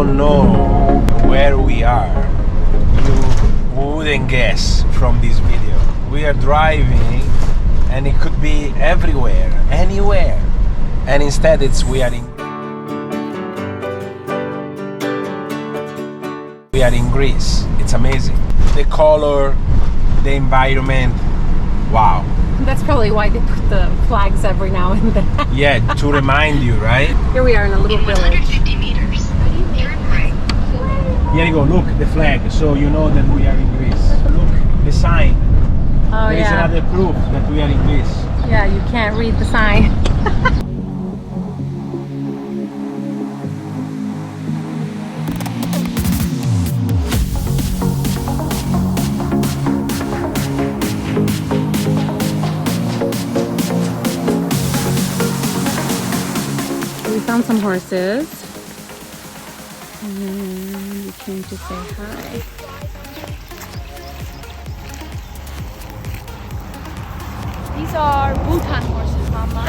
don't know where we are, you wouldn't guess from this video. We are driving and it could be everywhere, anywhere. And instead we are in Greece. It's amazing. The color, the environment, wow. That's probably why they put the flags every now and then. Yeah, to remind you, right? Here we are in a little village. 150 meters, turn right. Here you go, look, the flag, so you know that we are in Greece. Look, the sign. Oh, There is yeah. another proof that we are in Greece. Yeah, you can't read the sign. We found some horses. And we came to say hi. These are Bhutan horses, Mama.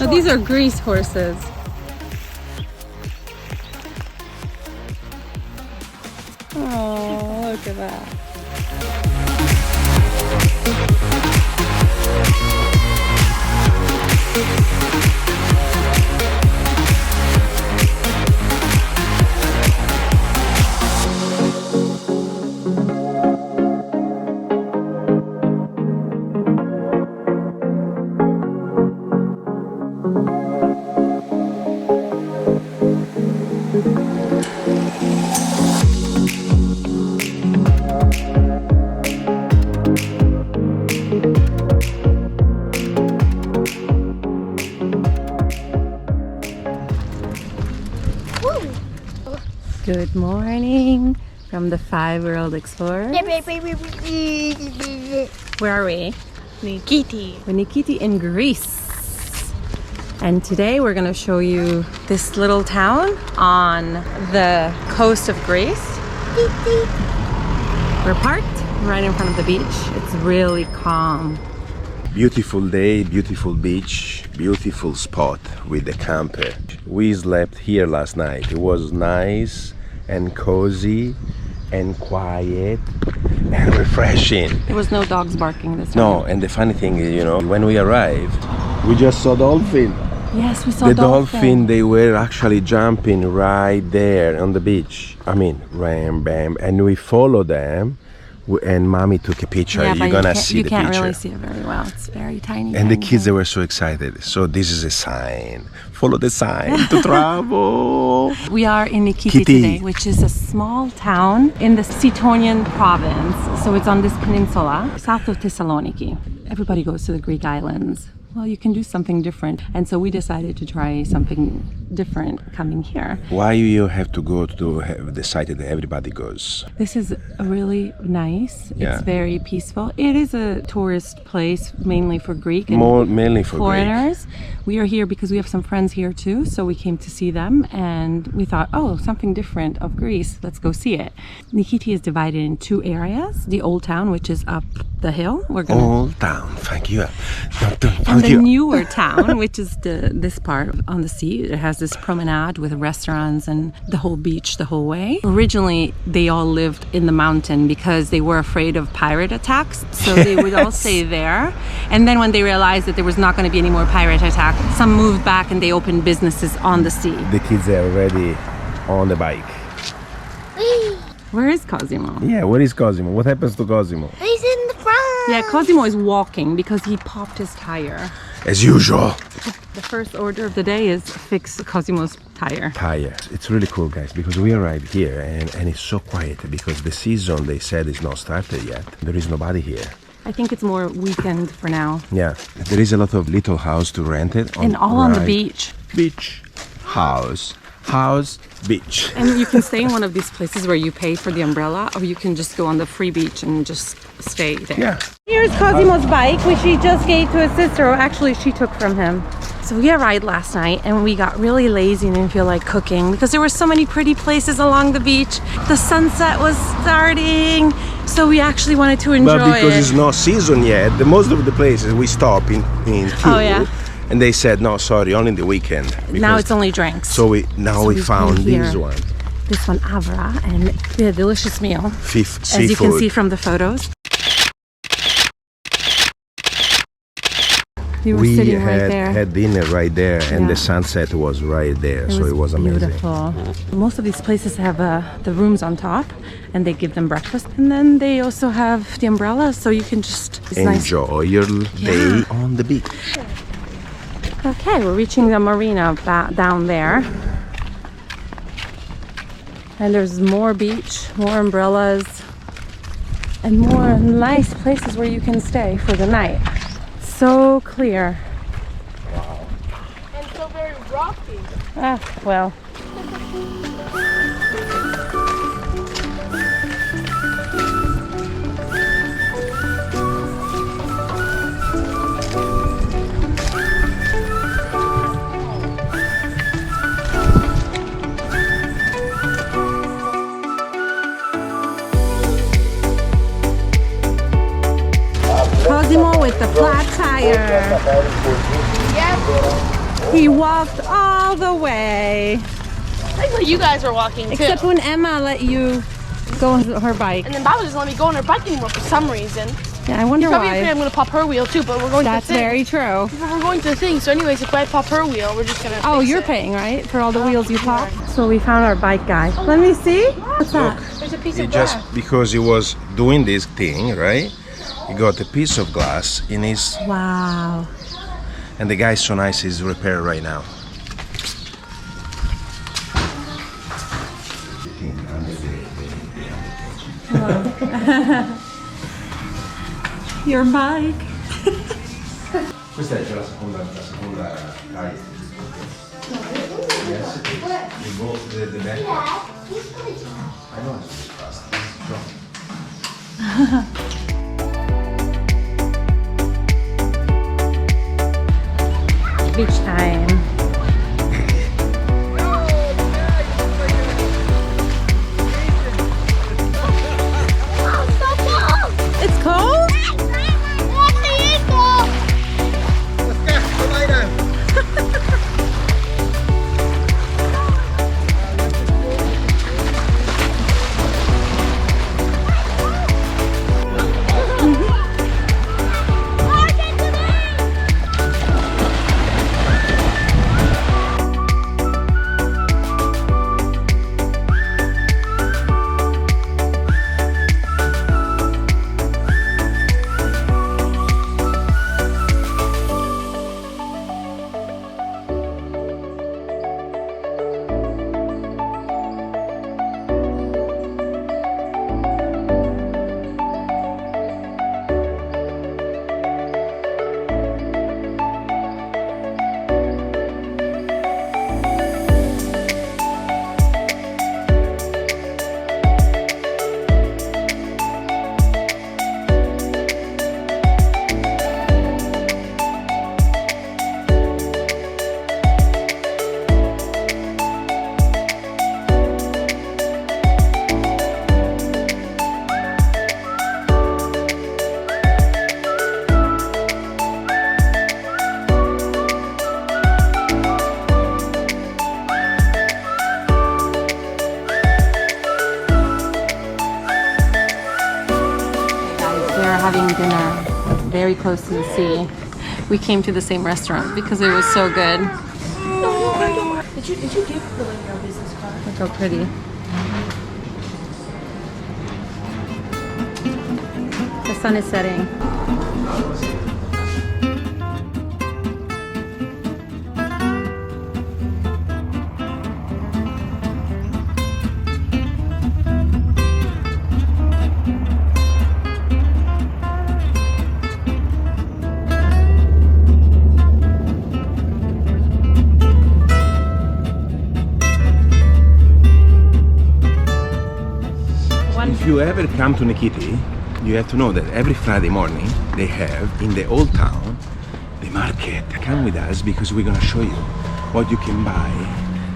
Oh, these are Greece horses. Oh, look at that. Good morning from the 5-World Explorers. Where are we? Nikiti. We're Nikiti in Greece. And today we're going to show you this little town on the coast of Greece. We're parked right in front of the beach. It's really calm. Beautiful day, beautiful beach, beautiful spot with the camper. We slept here last night. It was nice and cozy and quiet and refreshing. There was no dogs barking this No, morning. and the funny thing is, you know, when we arrived, we just saw dolphin. Yes, we saw The dolphin, they were actually jumping right there on the beach. I mean, ram, bam, and we followed them. And mommy took a picture. Yeah, You're gonna see the you can't picture. really see it very well. It's very tiny. And the tiny kids, they thing. were so excited. So this is a sign. Follow the sign to travel. We are in Nikiti Kitty. today, which is a small town in the Sidonian province. So it's on this peninsula, south of Thessaloniki. Everybody goes to the Greek islands. Well, you can do something different. And so we decided to try something different coming here. Why you have to go to have decided that everybody goes? This is really nice. Yeah. It's very peaceful. It is a tourist place mainly for Greek and Mainly for Greek. foreigners. We are here because we have some friends here too, so we came to see them and we thought, oh, something different of Greece, let's go see it. Nikiti is divided in 2 areas. The old town, which is up the hill. We're gonna Old town, thank you. and the newer town, which is this part on the sea. It has this promenade with restaurants and the whole beach the whole way. Originally, they all lived in the mountain because they were afraid of pirate attacks, so they would all stay there. And then when they realized that there was not going to be any more pirate attacks, some moved back and they opened businesses on the sea. The kids are already on the bike. Where is Cosimo? Yeah, where is Cosimo? What happens to Cosimo? He's in the front. Yeah, Cosimo is walking because he popped his tire. As usual. The first order of the day is fix Cosimo's tire. Tire. It's really cool, guys, because we arrived here and it's so quiet because the season, they said, is not started yet. There is nobody here. I think it's more weekend for now. Yeah, there is a lot of little house to rent it. And all on the right. beach. Beach, house, beach. And you can stay in one of these places where you pay for the umbrella, or you can just go on the free beach and just stay there. Yeah. Here's Cosimo's bike, which he just gave to his sister, or actually she took from him. So we arrived last night and we got really lazy and didn't feel like cooking because there were so many pretty places along the beach. The sunset was starting, so we actually wanted to enjoy But because it. it's not season yet, most of the places we stop in Oh, yeah? and they said no, sorry, only the weekend. Now because- it's only drinks. So we So we we found came here. this one. this one Avra, and we had a delicious meal. Seafood. As you can see from the photos. We were sitting right there. had dinner right there, and Yeah. the sunset was right there, so it was amazing. Beautiful. Most of these places have the rooms on top, and they give them breakfast, and then they also have the umbrellas, so you can just Enjoy your day on the beach. Okay, we're reaching the marina down there, and there's more beach, more umbrellas, and more nice places where you can stay for the night. So clear. And so very rocky. Ah, well. Cosimo with the flat tire. Yeah. He walked all the way. Technically, you guys were walking too. Except when Emma let you go on her bike. And then Baba doesn't let me go on her bike anymore for some reason. Yeah, I wonder Probably afraid why. I'm gonna pop her wheel too, but we're going That's to the thing. very true. But we're going to the thing, so anyways, if I pop her wheel, we're just gonna Oh, fix you're it. paying, right? For all the wheels you pop? So we found our bike guy. Let me see. What's that? There's a piece He of just glass. because he was doing this thing, right? He got a piece of glass in his, Wow. and the guy's so nice. He's repaired right now. Your bike. Questa è già la seconda taglia. Yes, you go the back. I know it's fast. Beach time. It's cold? Having dinner very close to the sea. We came to the same restaurant because it was so good. Did you give the lady our business card? Look how pretty. The sun is setting. If you ever come to Nikiti, you have to know that every Friday morning they have in the old town the market. Come with us because we're gonna show you what you can buy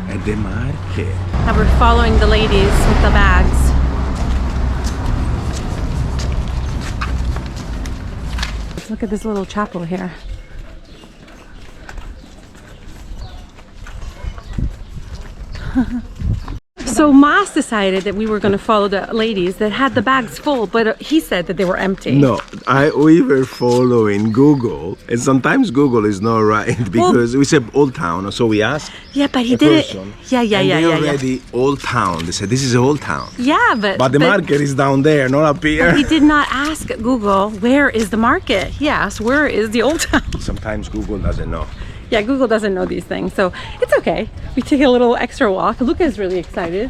at the market. Now we're following the ladies with the bags. Look at this little chapel here. So Mas decided that we were going to follow the ladies that had the bags full, but he said that they were empty. No, we were following Google, and sometimes Google is not right because we said Old Town, so we asked. Yeah, but he a did person, it. Yeah. They already Old Town. They said this is Old Town. Yeah, but the market is down there, not up here. he did not ask Google where is the market. He asked where is the Old Town. Sometimes Google doesn't know. Yeah, Google doesn't know these things, so it's okay. We take a little extra walk. Luca's really excited.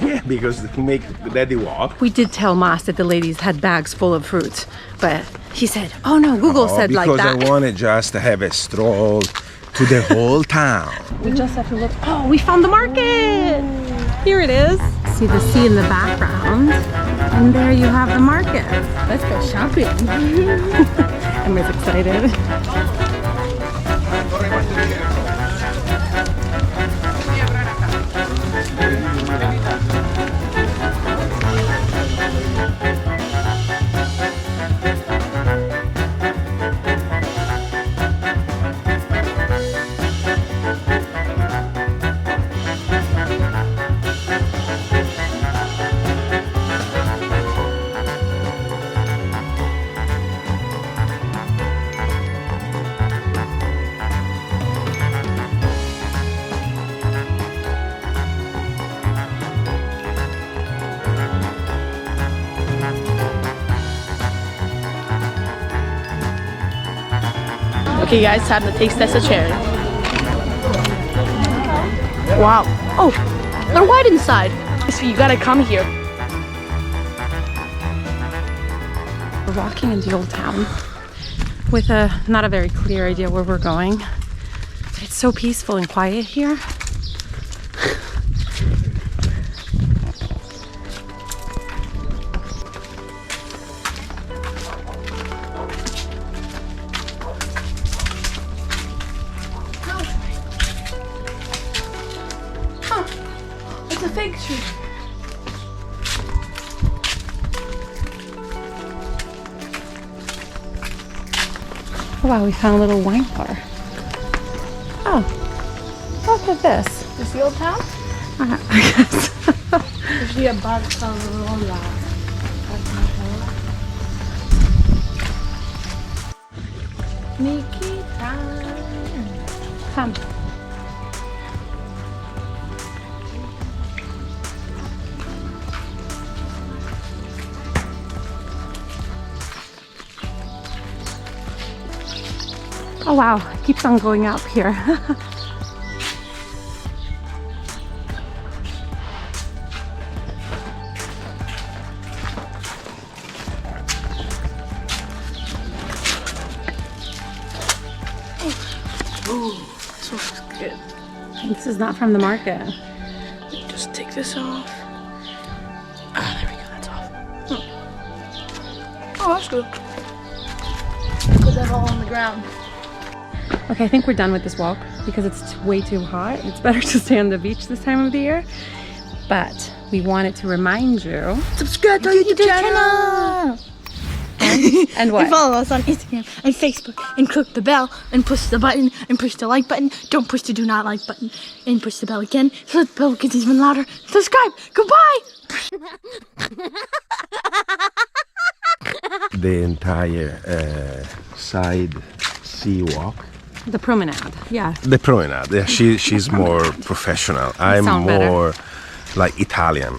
Yeah, because he make daddy walk. We did tell Mas that the ladies had bags full of fruit, but he said, "Oh no, Google said like that." Because I wanted just to have a stroll to the whole town. We just have to look. Oh, we found the market! Here it is. See the sea in the background, and there you have the market. Let's go shopping. Emma's excited. Okay guys, time to taste test a cherry. Wow. Oh, they're white inside. So you gotta come here. We're walking in the old town with not a very clear idea where we're going. It's so peaceful and quiet here. It's a fig tree. Oh, wow, we found a little wine bar. Oh, look at this. Is the old town? I guess. Is the Barcelona? Nikiti. Come. Oh wow, it keeps on going up here. This looks good. This is not from the market. Just take this off. Ah, there we go. That's off. Oh, that's good. Put that all on the ground. Okay, I think we're done with this walk because it's way too hot. It's better to stay on the beach this time of the year. But we wanted to remind you. Subscribe to our YouTube channel. And what? And follow us on Instagram and Facebook and click the bell and push the button and push the like button. Don't push the do not like button and push the bell again so the bell gets even louder. Subscribe. Goodbye. The entire side sea walk. The promenade, yeah. The promenade. Yeah, she's more professional. I'm sound better. more like Italian.